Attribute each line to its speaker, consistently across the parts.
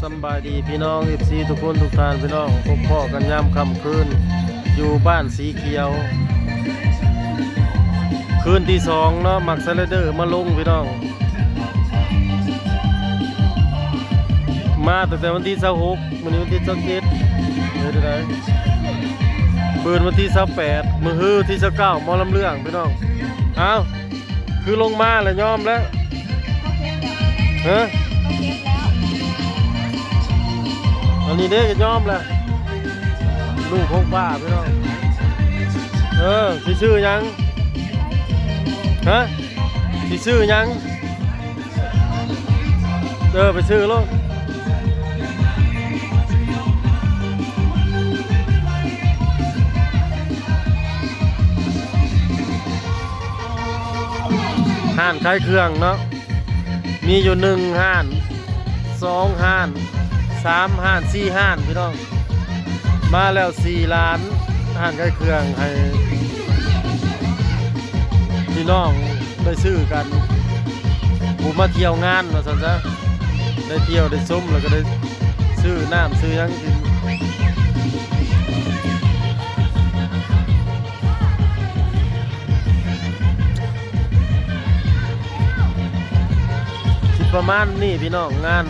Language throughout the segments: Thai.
Speaker 1: สบายดีพี่น้องFCทุกคนทุกท่านพี่น้องพบพ่อกันยามค่ำคืนอยู่บ้านสีเขียวคืนที่2เนาะมักสไลเดอร์มาลงพี่น้องมาตั้งแต่วันที่26มื้อนี้วันที่27เฮ็ดได้ปืนวันที่28มื้อฮื้อที่29หมอลำเรื่องพี่น้องเอ้าคือลงมาแล้วยอมแล้วฮะอันนี้เด็กก็ยอมแล้วลูกของป้าพี่น้องสิชื่อยังฮะสิชื่อยังไปชื่อลูกห้านขายเครื่องเนาะมีอยู่1ห้าน2ห้าน3ห้าน4ห้านพี่น้องมาแล้ว4ล้านห้านขายเครื่องให้พี่น้องได้ซื้อกันผมมาเที่ยวงานมาสั่นซะได้เที่ยวได้ส้มแล้วก็ได้ซื้อน้ำซื้อยังกินประมาณนี้พี่น้องงาน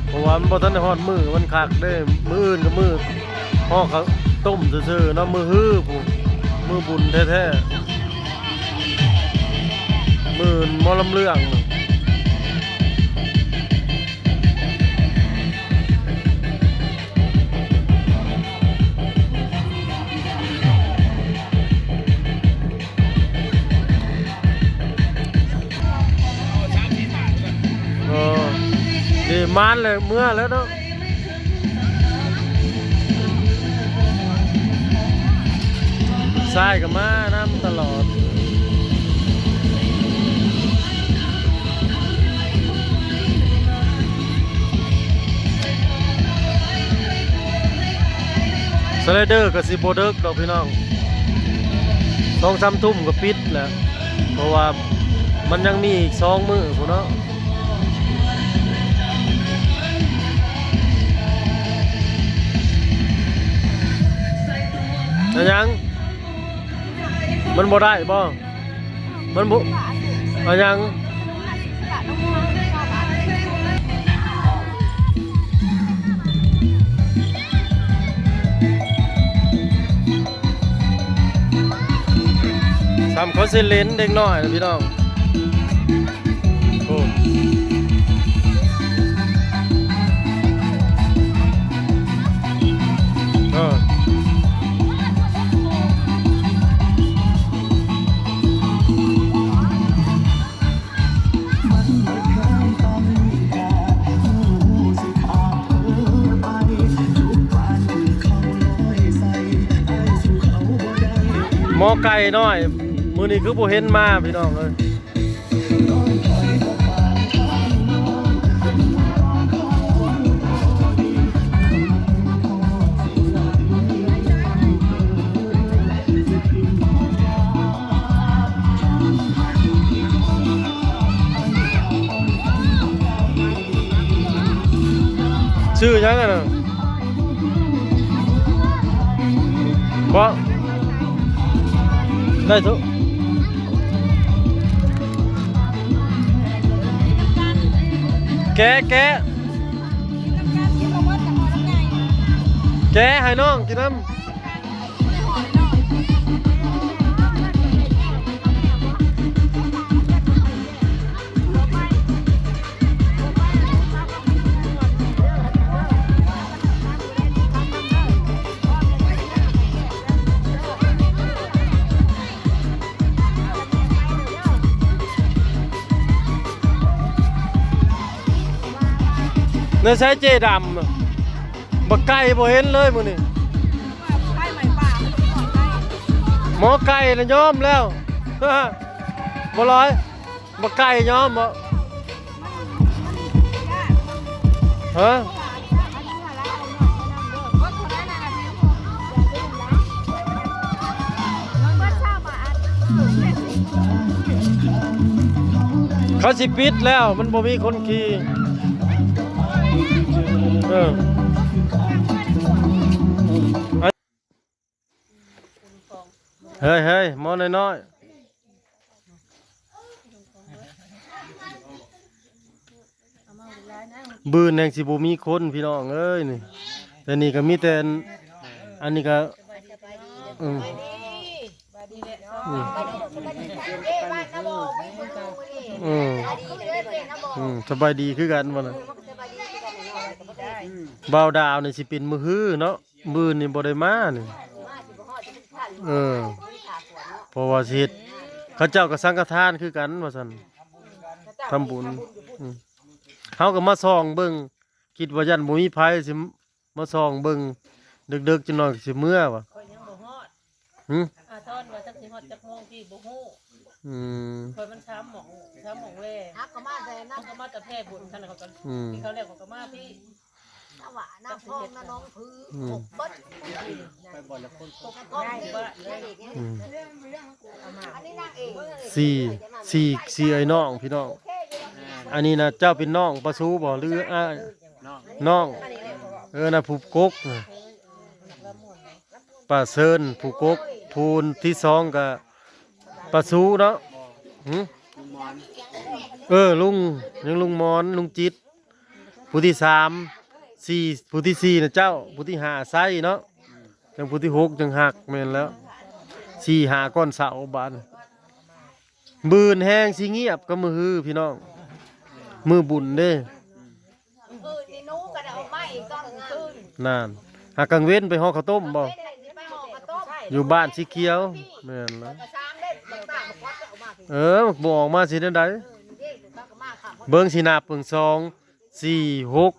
Speaker 1: เพราะว่ามันบ่ทันได้ฮอดมือมันคักเด้มืออื่นกับมือห่อเขาต้มซื่อๆเนาะมือฮื้อผู้มือบุญแท้ๆมือหมอลำเรื่องมานเลยเมื่อแล้วเนาะทรายกับมาน้ำตลอดสไลเดอร์กับซีโบเดิร์กดอกพี่น้อง2-3 ทุ่มก็ปิดแหละเพราะว่ามันยังมีอีก2 มื้อพุ่นเนาะยังมันบ่ได้บ่มันบ่ยังทำเขาเซเลนเด็กน้อยนะพี่น้องโอ้หมอไก่น้อยมื้อนี้คือบ่เห็นมาพี่น้องเลยชื่อยังไงน่ะบ่ได้ทุกแกให้น้องกินน้ำในใช้เจดำบักไก่บ่เห็นเลยมื้อนี้หมอไก่น่ะยอมแล้วบ่ร้อยบักไก่ยอมบ่ฮะ เขาสิปิดแล้วมันบ่มีคนขี่เฮ้ยเฮ้ยมอน้อยๆบืนแห่งสิบ่มีคนพี่น้องเอ้ยนี่แต่นี่ก็มีแต่อันนี้ก็สบายดีคือกันวันนั้นบ่าวดาวนี่สิเป็นมือฮื้อเนาะมือนี่บ่ได้มานี่เพราะว่าสิเฮ็ดเขาเจ้าก็สังฆทานคือกันว่าซั่นทำบุญเฮาก็มาส่องเบิ่งคิดว่ายันบ่มีไผสิมาส่องเบิ่งดึกๆจังหน่อยสิเมื่อว่ะ
Speaker 2: ทอนว่าจักสิฮอดจักโมงพี่บ่ฮู้เพิ่นมันช้ำหม่องแว่ฮักก็มาแต่นั่นก็มาแต่แพ้บุญคั่นเขาก็ที่เขาเรียกว่าก็มาพี่น้ำหวานน้ำทองน้องพื้นเบิดไปบ่ละคนก็ได้บ่อันนี้นางเอก
Speaker 1: สี่ไอ้น้องพี่น้องอันนี้นะเจ้าเป็นน้องปะซูบ่หรือน้องน่ะผู้กกป้าเซินผู้กกพูนที่สองกับปะซูเนาะลุงยังลุงมอนลุงจิตผู้ที่สามผู้ที่สี่นะเจ้าผู้ที่ห้าไส้เนาะจังผู้ที่หกจังหักแม่นแล้ว4 5ก้อนเสาบานบืนแห้งสิเงียบก็มือฮือพี่น้องมือบุญเด้นั่นหากกังเว้นไปห่อข้าวต้มบ่อยู่บ้านสีเขียวแม่นแล้วบ่ออกมาสิได้ไดเบิ่งสินับเบิ่ง2 4 6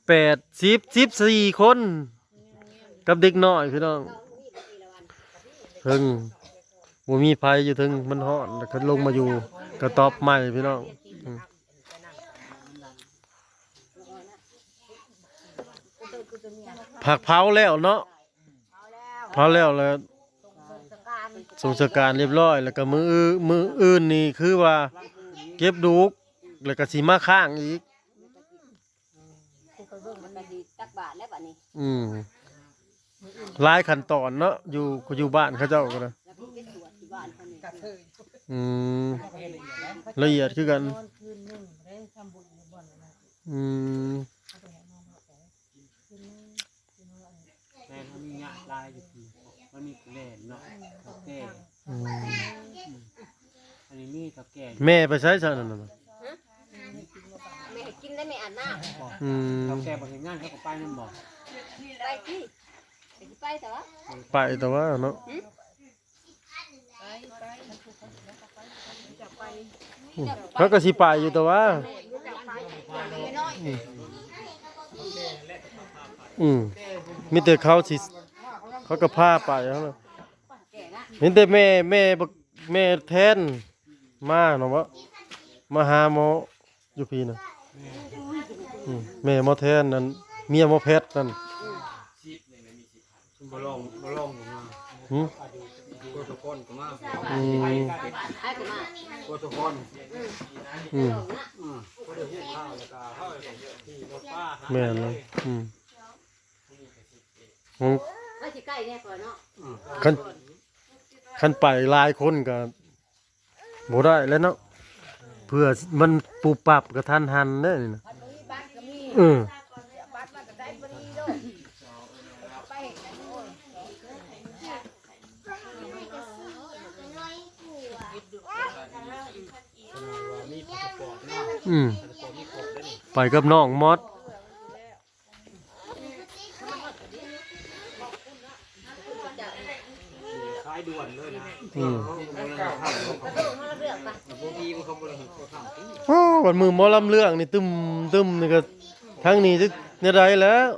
Speaker 1: 8 10 14คนกับเด็กน้อยพี่น้องถึงบ่มีไผอยู่ถึงมันฮ้อนแล้วก็ลงมาอยู่กระต๊อบใหม่พี่น้องผักเผาแล้วเนาะเผาแล้วส่งสการเรียบร้อยแล้วก็มืออื่นนี่คือว่าเก็บดูกแล้วก็สิมาข้างอีกหลายขั้นตอนเนาะอยู่บ้านเขาเจ้าก็นะละเอียดคือกัน
Speaker 3: มันมีแหล่เนาะเขาแก่อันนี้มีเขาแก่
Speaker 1: แม่ไปใช้ซะนั่นน่ะ
Speaker 2: แม่กินได้ไม่อาบน้
Speaker 3: ำเขาแก่บ่เฮ็ดงานเขาก็ไปนั่นบ่
Speaker 2: ไปที่ไปแต่ว่า
Speaker 1: เนาะเขาก็สิไปอยู่แต่ว่ามีแต่เขาสิเขาก็พาไปแล้วเห็นแต่แม่แทนมาเนาะวะมาหาหมออยู่พี่น่ะแม่หมอแทนนั่นเมียหมอแพทย์นั่น
Speaker 3: บ่ลองอยู่มาโคตรคนก็มาโคตรคน
Speaker 1: แม่นเลย
Speaker 2: ไม่สิใกล้แน่ก่อนเนาะ
Speaker 1: คันไปหลายคนก็บ่ได้แล้วเนาะเพื่อมันปูปรับกระทันหันเด้นี่นะไปกับน้องมอส
Speaker 3: ขายด่วนเลยนะ
Speaker 1: วันมือหมอลำเรื่องนี่ตึมนี่ก็ทั้งนี้จะเนี่ยไรแล้ว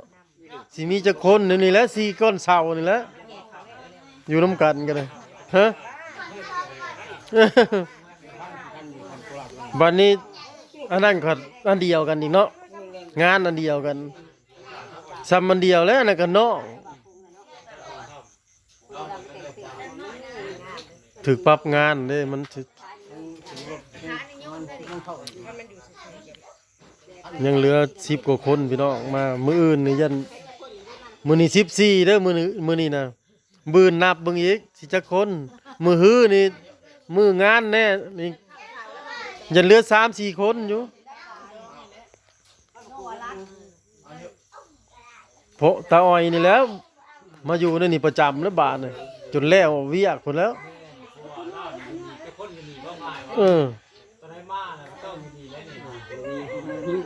Speaker 1: สิมีจะคนนี่แหละ4 ก้อนเสานี่แหละอยู่น้ำกันกันเลยฮะวันนี้อันนั้นก็อันเดียวกันอีกเนาะงานอันเดียวกันซ้ำอันเดียวแล้วนั่นก็น้องถึกปรับงานเด้มันถึก
Speaker 3: มันเข้า
Speaker 1: ยังเหลือ10กว่าคนพี่น้องมามื้ออื่นนี่ยันมื้อนี้14เด้อมื้อนี้นะมื้อนับเบิ่งอีกสิจักคนมื้อฮื้อนี่มื้องานแน่นี่ยันเหลือ3-4คนอยู่เพราะตาอ้อยนี่แหล้วมาอยู่ในนี่ประจำแล้วบาดนี่จนแล้วเวียกพุ่นแล้ว
Speaker 3: แต่คนอยู่นี่บ่ง่ายว่า
Speaker 1: เออ
Speaker 3: ตอนได้มาแล้วต้องอยู่นี่แล้วนี่